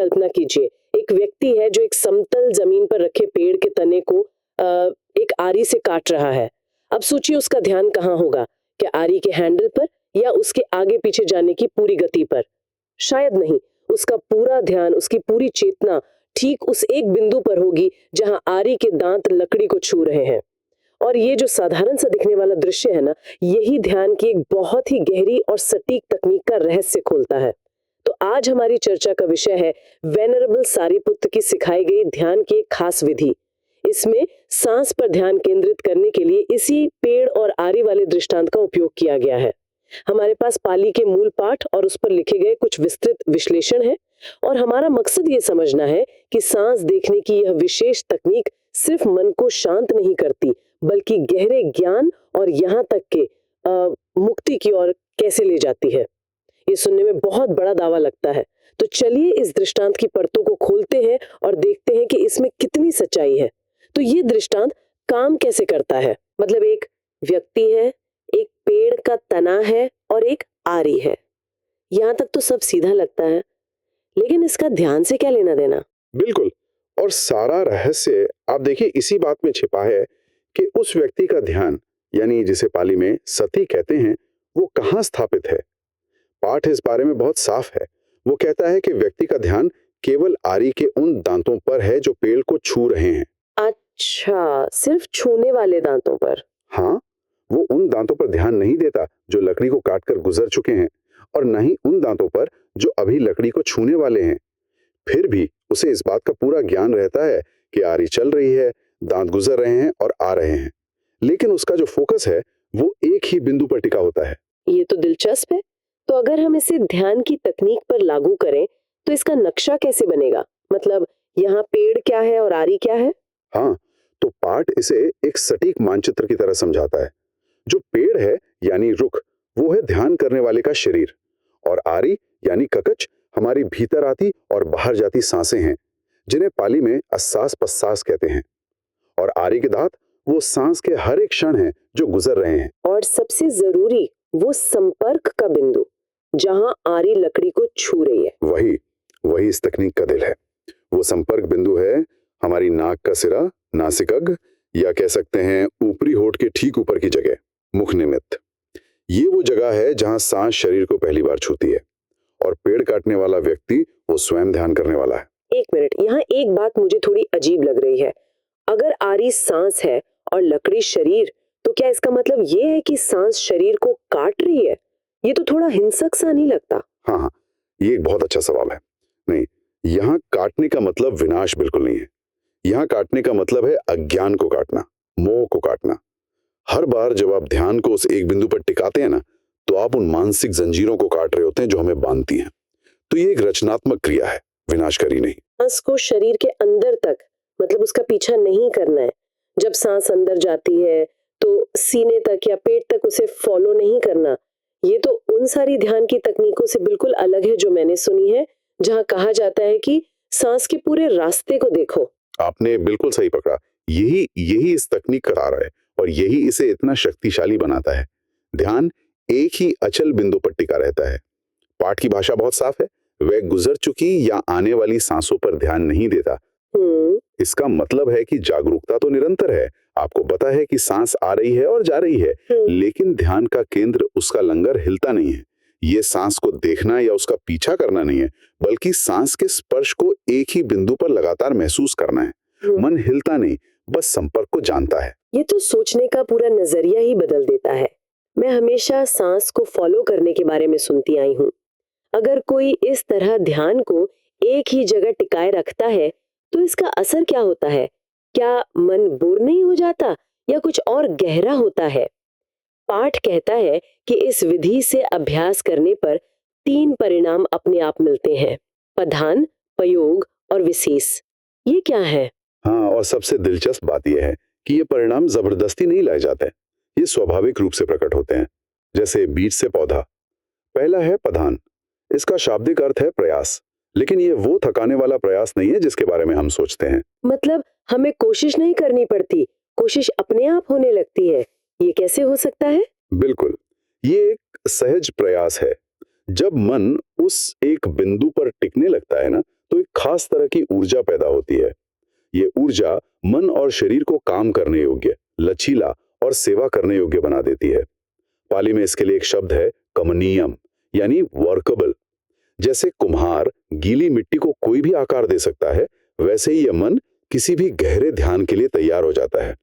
कल्पना कीजिए, एक व्यक्ति है जो एक समतल जमीन पर रखे पेड़ के तने को एक आरी से काट रहा है। अब सोचिए उसका ध्यान कहाँ होगा? क्या आरी के हैंडल पर या उसके आगे पीछे जाने की पूरी गति पर? शायद नहीं। उसका पूरा ध्यान, उसकी पूरी चेतना ठीक उस एक बिंदु पर होगी जहां आरी के दांत लकड़ी को छू रहे हैं। और ये जो साधारण सा दिखने वाला दृश्य है ना, यही ध्यान की एक बहुत ही गहरी और सटीक तकनीक का रहस्य खोलता है। तो आज हमारी चर्चा का विषय है वेनरेबल सारिपुत्र की सिखाई गई ध्यान की एक खास विधि। इसमें सांस पर ध्यान केंद्रित करने के लिए इसी पेड़ और आरी वाले दृष्टांत का उपयोग किया गया है। हमारे पास पाली के मूल पाठ और उस पर लिखे गए कुछ विस्तृत विश्लेषण है, और हमारा मकसद ये समझना है कि सांस देखने की यह विशेष तकनीक सिर्फ मन को शांत नहीं करती, बल्कि गहरे ज्ञान और यहाँ तक के मुक्ति की ओर कैसे ले जाती है। ये सुनने में बहुत बड़ा दावा लगता है, तो चलिए इस दृष्टांत की परतों को खोलते हैं और देखते हैं कि इसमें कितनी सच्चाई है। तो ये दृष्टांत काम कैसे करता है? मतलब एक व्यक्ति है, एक पेड़ का तना है और एक आरी है। यहाँ तक तो सब सीधा लगता है, लेकिन इसका ध्यान से क्या लेना देना? बिल्कुल। और सारा रहस्य आप देखिए इसी बात में छिपा है कि उस व्यक्ति का ध्यान, यानी जिसे पाली में सति कहते हैं, वो कहाँ स्थापित है। पाठ इस बारे में बहुत साफ है। वो कहता है कि व्यक्ति का ध्यान केवल आरी के उन दांतों पर है जो पेड़ को छू रहे हैं। अच्छा, सिर्फ छूने वाले दांतों पर? हाँ, वो उन दांतों पर ध्यान नहीं देता जो लकड़ी को काटकर गुजर चुके हैं, और न ही उन दांतों पर जो अभी लकड़ी को छूने वाले हैं। फिर भी उसे इस बात का पूरा ज्ञान रहता है कि आरी चल रही है, दांत गुजर रहे हैं और आ रहे हैं, लेकिन उसका जो फोकस है वो एक ही बिंदु पर टिका होता है। ये तो दिलचस्प है। तो अगर हम इसे ध्यान की तकनीक पर लागू करें, तो इसका नक्शा कैसे बनेगा? मतलब यहाँ पेड़ क्या है और आरी क्या है? हाँ, तो पाठ इसे एक सटीक मानचित्र की तरह समझाता है। जो पेड़ है यानी रुख, वो है ध्यान करने वाले का शरीर, और आरी यानी ककच हमारी भीतर आती और बाहर जाती सांसें हैं, जिन्हें पाली में अस्सास पस्सास कहते हैं। और आरी के दांत वो सांस के हर एक क्षण हैं जो गुजर रहे हैं। और सबसे जरूरी वो संपर्क का बिंदु, जहां आरी लकड़ी को छू रही है। वही वही इस तकनीक का दिल है। वो संपर्क बिंदु है हमारी नाक का सिरा, नासिकग, या कह सकते हैं ऊपरी होठ के ठीक ऊपर की जगह, मुख निमित्त। ये वो जगह है जहां सांस शरीर को पहली बार छूती है, और पेड़ काटने वाला व्यक्ति वो स्वयं ध्यान करने वाला है। एक मिनट, यहाँ एक बात मुझे थोड़ी अजीब लग रही है। अगर आरी सांस है और लकड़ी शरीर, तो क्या इसका मतलब ये है कि सांस शरीर को काट रही है? ये तो थोड़ा हिंसक सा नहीं लगता? हाँ हाँ, ये एक बहुत अच्छा सवाल है। नहीं, यहाँ काटने का मतलब विनाश बिल्कुल नहीं है। यहाँ काटने का मतलब है अज्ञान को काटना, मोह को काटना। हर बार जब आप ध्यान को उस एक बिंदु पर टिकाते हैं ना, तो आप उन मानसिक जंजीरों को काट रहे होते हैं जो हमें बांधती हैं। तो ये एक रचनात्मक क्रिया है, विनाशकारी नहीं। सांस को शरीर के अंदर तक, मतलब उसका पीछा नहीं करना है। जब सांस अंदर जाती है तो सीने तक या पेट तक उसे फॉलो नहीं करना। ये तो उन सारी ध्यान की तकनीकों से बिल्कुल अलग है जो मैंने सुनी है, जहाँ कहा जाता है कि सांस के पूरे रास्ते को देखो। आपने बिल्कुल सही पकड़ा। यही यही इस तकनीक का सार है, और यही इसे इतना शक्तिशाली बनाता है। ध्यान एक ही अचल बिंदु पर टिका रहता है। पाठ की भाषा बहुत साफ है। वह गुजर चुकी या आने वाली सांसों पर ध्यान नहीं देता। इसका मतलब है कि जागरूकता तो निरंतर है। आपको पता है कि सांस आ रही है और जा रही है, लेकिन ध्यान का केंद्र, उसका लंगर हिलता नहीं है। ये सांस को देखना या उसका पीछा करना नहीं है, बल्कि सांस के स्पर्श को एक ही बिंदु पर लगातार महसूस करना है। मन हिलता नहीं, बस संपर्क को जानता है। ये तो सोचने का पूरा नजरिया ही बदल देता है। मैं हमेशा सांस को फॉलो करने के बारे में सुनती आई हूँ। अगर कोई इस तरह ध्यान को एक ही जगह टिकाए रखता है, तो इसका असर क्या होता है? क्या मन बोर नहीं हो जाता या कुछ और गहरा होता है? पाठ कहता है कि इस विधि से अभ्यास करने पर 3 परिणाम अपने आप मिलते हैं: प्रधान, प्रयोग और विशेष। ये क्या है? हाँ, और सबसे दिलचस्प बात यह है कि ये परिणाम जबरदस्ती नहीं लाए जाते। ये स्वाभाविक रूप से प्रकट होते हैं, जैसे बीज से पौधा। पहला है प्रधान। इसका शाब्दिक अर्थ है प्रयास, लेकिन ये वो थकाने वाला प्रयास नहीं है जिसके बारे में हम सोचते हैं। मतलब हमें कोशिश नहीं करनी पड़ती, कोशिश अपने आप होने लगती है। ये कैसे हो सकता है? बिल्कुल, ये एक सहज प्रयास है। जब मन उस एक बिंदु पर टिकने लगता है ना, तो एक खास तरह की ऊर्जा पैदा होती है। ये ऊर्जा मन और शरीर को काम करने योग्य, लचीला और सेवा करने योग्य बना देती है। पाली में इसके लिए एक शब्द है कमनीयम, यानी वर्कबल। जैसे कुम्हार गीली मिट्टी को कोई भी आकार दे सकता है, वैसे ही यह मन किसी भी गहरे ध्यान के लिए तैयार हो जाता है।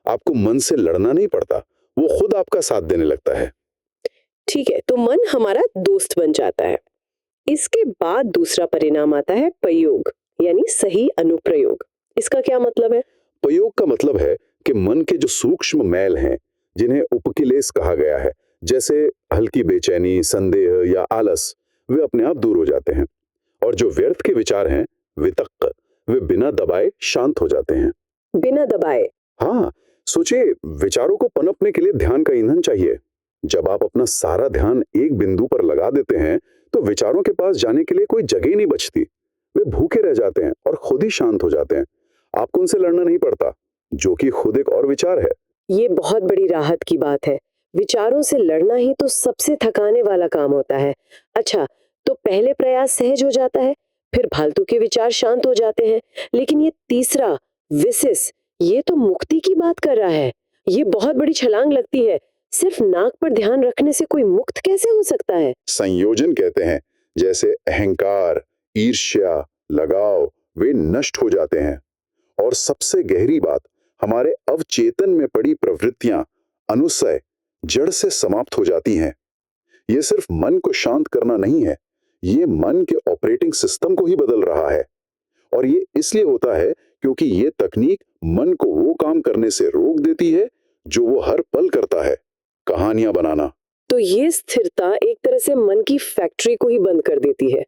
आपको मन से लड़ना नहीं पड़ता, वो खुद आपका साथ देने लगता है। ठीक है, तो मन हमारा दोस्त बन जाता है। इसके बाद दूसरा परिणाम आता है प्रयोग, यानी सही अनुप्रयोग। इसका क्या मतलब है? प्रयोग का मतलब है कि मन के जो सूक्ष्म मैल हैं, जिन्हें उपकिलेश कहा गया है, जैसे हल्की बेचैनी, संदेह या आलस, वे अपने आप दूर हो जाते हैं। और जो व्यर्थ के विचार हैं, वितक्क, वे बिना दबाए शांत हो जाते हैं। बिना दबाए? हाँ, सोचिए, विचारों को पनपने के लिए ध्यान का ईंधन चाहिए। जब आप अपना सारा ध्यान एक बिंदु पर लगा देते हैं, तो विचारों के पास जाने के लिए कोई जगह ही नहीं बचती। वे भूखे रह जाते हैं और खुद ही शांत हो जाते हैं। आपको उनसे लड़ना नहीं पड़ता, जो कि खुद एक और विचार है। ये बहुत बड़ी राहत की बात है। विचारों से लड़ना ही तो सबसे थकाने वाला काम होता है। अच्छा, तो पहले प्रयास सहज हो जाता है, फिर फालतू के विचार शांत हो जाते हैं, लेकिन ये तीसरा विसिस, ये तो मुक्ति की बात कर रहा है। ये बहुत बड़ी छलांग लगती है। सिर्फ नाक पर ध्यान रखने से कोई मुक्त कैसे हो सकता है? संयोजन कहते हैं। जैसे अहंकार, ईर्ष्या, लगाव, वे नष्ट हो जाते हैं। और सबसे गहरी बात, हमारे अवचेतन में पड़ी प्रवृत्तियां, अनुसय, जड़ से समाप्त हो जाती हैं। ये सिर्फ मन को शांत करना नहीं है, ये मन के ऑपरेटिंग सिस्टम को ही बदल रहा है। और ये इसलिए होता है क्योंकि ये तकनीक मन को वो काम करने से रोक देती है जो वो हर पल करता है, कहानियां बनाना। तो ये स्थिरता एक तरह से मन की फैक्ट्री को ही बंद कर देती है।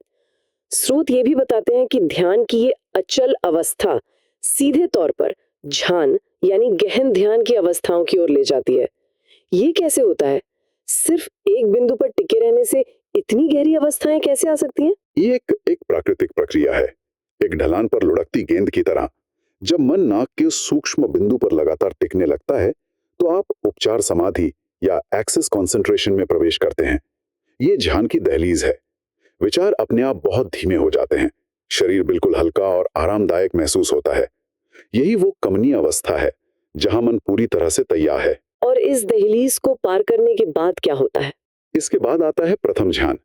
स्रोत ये भी बताते हैं कि ध्यान की ये अचल अवस्था सीधे तौर पर ध्यान यानी गहन ध्यान की अवस्थाओं की ओर ले जाती है। ये कैसे होता है? सिर्फ एक बिंदु पर टिके रहने से इतनी गहरी अवस्थाएं कैसे आ सकती हैं? ये एक प्राकृतिक प्रक्रिया है, एक ढलान पर लुढ़कती गेंद की तरह। जब मन नाक के उस सूक्ष्म बिंदु पर लगातार टिकने लगता है, तो आप उपचार समाधि या एक्सेस कंसंट्रेशन में प्रवेश करते हैं। ये ध्यान की दहलीज है। विचार अपने आप बहुत धीमे हो जाते हैं, शरीर बिल्कुल हल्का और आरामदायक महसूस होता है। यही वो कमनीय अवस्था है जहां मन पूरी तरह से तैयार है। और इस दहलीज को पार करने के बाद क्या होता है? इसके बाद आता है प्रथम ध्यान।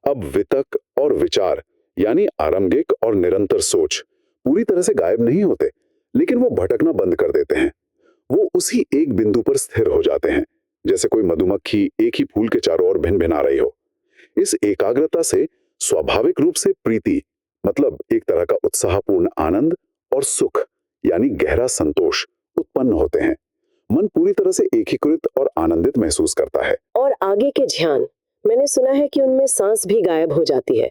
अब वितक और विचार, यानी आरंभिक और निरंतर सोच, पूरी तरह से गायब नहीं होते, लेकिन वो भटकना बंद कर देते हैं। वो उसी एक बिंदु पर स्थिर हो जाते हैं, जैसे कोई मधुमक्खी एक ही फूल के चारों ओर भिन भिना रही हो। इस एकाग्रता से स्वाभाविक रूप से प्रीति, मतलब एक तरह का उत्साहपूर्ण आनंद, और सुख, यानी गहरा संतोष, उत्पन्न होते हैं। मन पूरी तरह से एकीकृत और आनंदित महसूस करता है। और आगे के ध्यान, मैंने सुना है कि उनमें सांस भी गायब हो जाती है।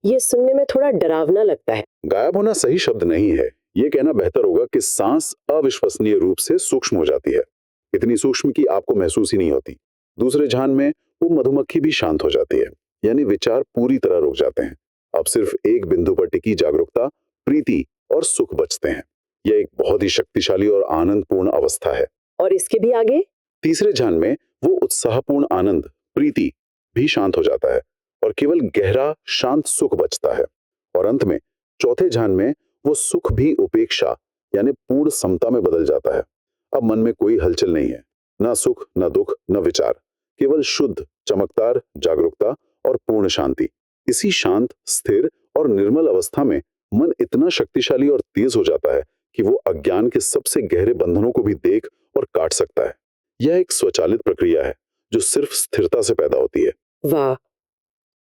ये सुनने में थोड़ा डरावना लगता है। गायब होना सही शब्द नहीं है, ये कहना बेहतर होगा कि सांस अविश्वसनीय रूप से सूक्ष्म हो जाती है, इतनी सूक्ष्म कि आपको महसूस ही नहीं होती। दूसरे ध्यान में वो मधुमक्खी भी शांत हो जाती है, यानी विचार पूरी तरह रुक जाते हैं। अब सिर्फ एक बिंदु पर टिकी जागरूकता, प्रीति और सुख बचते हैं। यह एक बहुत ही शक्तिशाली और आनंदपूर्ण अवस्था है। और इसके भी आगे? तीसरे ध्यान में वो उत्साहपूर्ण आनंद, प्रीति भी शांत हो जाता है और केवल गहरा शांत सुख बचता है। और अंत में चौथे ध्यान में वो सुख भी उपेक्षा, यानी पूर्ण समता में बदल जाता है। अब मन में कोई हलचल नहीं है, ना सुख, ना दुख, ना विचार, केवल शुद्ध, चमकदार जागरूकता और पूर्ण शांति। इसी शांत, स्थिर और निर्मल अवस्था में मन इतना शक्तिशाली और तेज हो जाता है कि वो अज्ञान के सबसे गहरे बंधनों को भी देख और काट सकता है। यह एक स्वचालित प्रक्रिया है जो सिर्फ स्थिरता से पैदा होती है। वाह!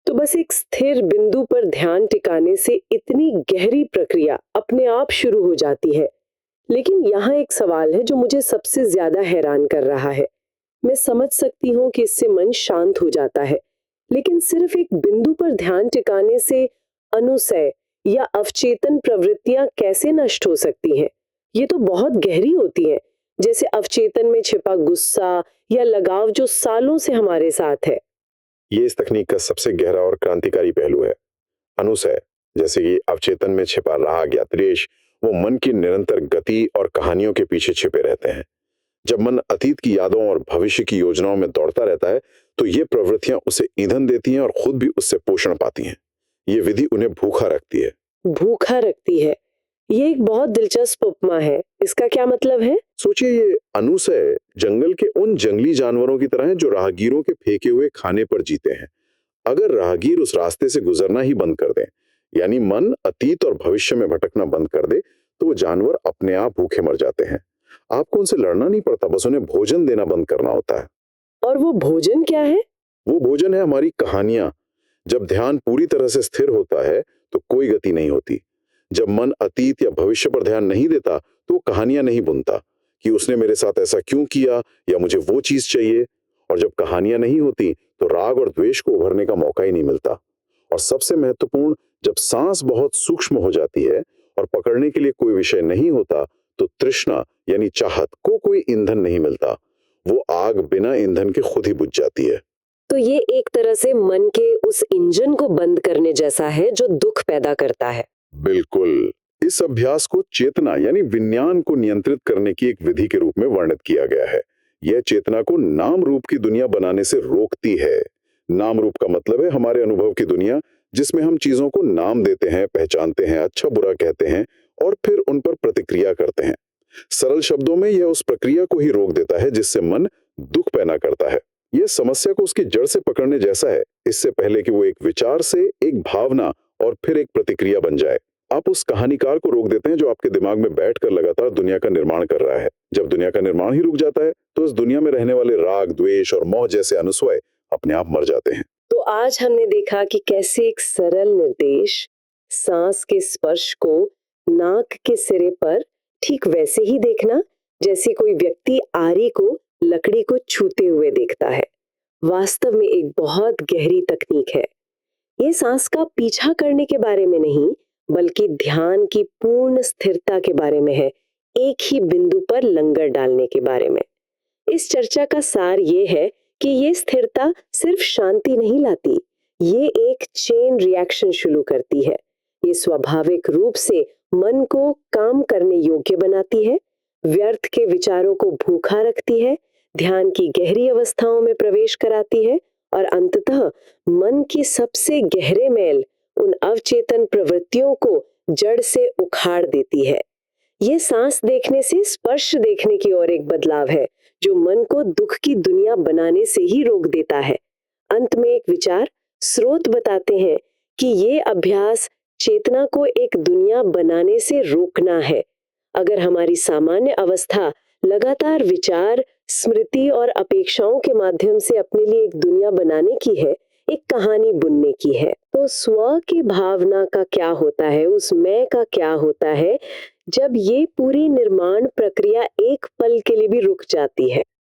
तो बस एक स्थिर बिंदु पर ध्यान टिकाने से इतनी गहरी प्रक्रिया अपने आप शुरू हो जाती है। लेकिन यहाँ एक सवाल है जो मुझे सबसे ज्यादा हैरान कर रहा है। मैं समझ सकती हूँ कि इससे मन शांत हो जाता है, लेकिन सिर्फ एक बिंदु पर ध्यान टिकाने से अनुसय या अवचेतन प्रवृत्तियां कैसे नष्ट हो सकती हैं? ये तो बहुत गहरी होती हैं, जैसे अवचेतन में छिपा गुस्सा या लगाव जो सालों से हमारे साथ है। ये इस तकनीक का सबसे गहरा और क्रांतिकारी पहलू है। अनुसय, जैसे कि अवचेतन में छिपा राग या द्वेष, वो मन की निरंतर गति और कहानियों के पीछे छिपे रहते हैं। जब मन अतीत की यादों और भविष्य की योजनाओं में दौड़ता रहता है, तो ये प्रवृत्तियां उसे ईंधन देती हैं और खुद भी उससे पोषण पाती हैं। ये विधि उन्हें भूखा रखती है। भूखा रखती है। ये एक बहुत दिलचस्प उपमा है। इसका क्या मतलब है? सोचिए, ये अनुसय जंगल के उन जंगली जानवरों की तरह है जो राहगीरों के फेंके हुए खाने पर जीते हैं। अगर राहगीर उस रास्ते से गुजरना ही बंद कर दें, यानी मन अतीत और भविष्य में भटकना बंद कर दे, तो वो जानवर अपने आप भूखे मर जाते हैं। आपको उनसे लड़ना नहीं पड़ता, बस उन्हें भोजन देना बंद करना होता है। और वो भोजन क्या है? वो भोजन है हमारी कहानियां। जब ध्यान पूरी तरह से स्थिर होता है तो कोई गति नहीं होती। जब मन अतीत या भविष्य पर ध्यान नहीं देता तो वो कहानियां नहीं बुनता कि उसने मेरे साथ ऐसा क्यों किया या मुझे वो चीज चाहिए। और जब कहानियां नहीं होती तो राग और द्वेष को उभरने का मौका ही नहीं मिलता। और सबसे महत्वपूर्ण, जब सांस बहुत सूक्ष्म हो जाती है और पकड़ने के लिए कोई विषय नहीं होता, तो तृष्णा यानी चाहत को कोई ईंधन नहीं मिलता। वो आग बिना ईंधन के खुद ही बुझ जाती है। तो ये एक तरह से मन के उस इंजन को बंद करने जैसा है जो दुख पैदा करता है। बिल्कुल। इस अभ्यास को चेतना यानी विज्ञान को नियंत्रित करने की एक विधि के रूप में वर्णित किया गया है। यह चेतना को नाम रूप की दुनिया बनाने से रोकती है। नाम रूप का मतलब है हमारे अनुभव की दुनिया, जिसमें हम चीजों को नाम देते हैं, पहचानते हैं, अच्छा बुरा कहते हैं और फिर उन पर प्रतिक्रिया करते हैं। सरल शब्दों में यह उस प्रक्रिया को ही रोक देता है जिससे मन दुख पैदा करता है। यह समस्या को उसकी जड़ से पकड़ने जैसा है, इससे पहले कि वो एक विचार से एक भावना और फिर एक प्रतिक्रिया बन जाए। आप उस कहानीकार को रोक देते हैं जो आपके दिमाग में बैठकर लगातार दुनिया का निर्माण कर रहा है। जब दुनिया का निर्माण ही रुक जाता है तो इस दुनिया में रहने वाले राग, द्वेष और मोह जैसे अनुस्वय अपने आप मर जाते हैं। तो आज हमने देखा कि कैसे एक सरल निर्देश, सांस के स्पर्श को नाक के सिरे पर ठीक वैसे ही देखना जैसे कोई व्यक्ति आरी को लकड़ी को छूते हुए देखता है, वास्तव में एक बहुत गहरी तकनीक है। ये सांस का पीछा करने के बारे में नहीं, बल्कि ध्यान की पूर्ण स्थिरता के बारे में है, एक ही बिंदु पर लंगर डालने के बारे में। इस चर्चा का सार ये है कि ये स्थिरता सिर्फ शांति नहीं लाती, ये एक चेन रिएक्शन शुरू करती है। ये स्वाभाविक रूप से मन को काम करने योग्य बनाती है, व्यर्थ के विचारों को भूखा रखती है, ध्यान की गहरी अवस्थाओं में प्रवेश कराती है और अंततः मन की सबसे गहरे मैल, उन अवचेतन प्रवृत्तियों को जड़ से उखाड़ देती है। ये सांस देखने से स्पर्श देखने की ओर एक बदलाव है जो मन को दुख की दुनिया बनाने से ही रोक देता है। अंत में एक विचार स्रोत बताते हैं कि ये अभ्यास चेतना को एक दुनिया बनाने से रोकना है। अगर हमारी सामान्य अवस्था लगातार विचार, स्मृति और अपेक्षाओं के माध्यम से अपने लिए एक दुनिया बनाने की है, एक कहानी बुनने की है, तो स्व की भावना का क्या होता है, उस मैं का क्या होता है जब ये पूरी निर्माण प्रक्रिया एक पल के लिए भी रुक जाती है।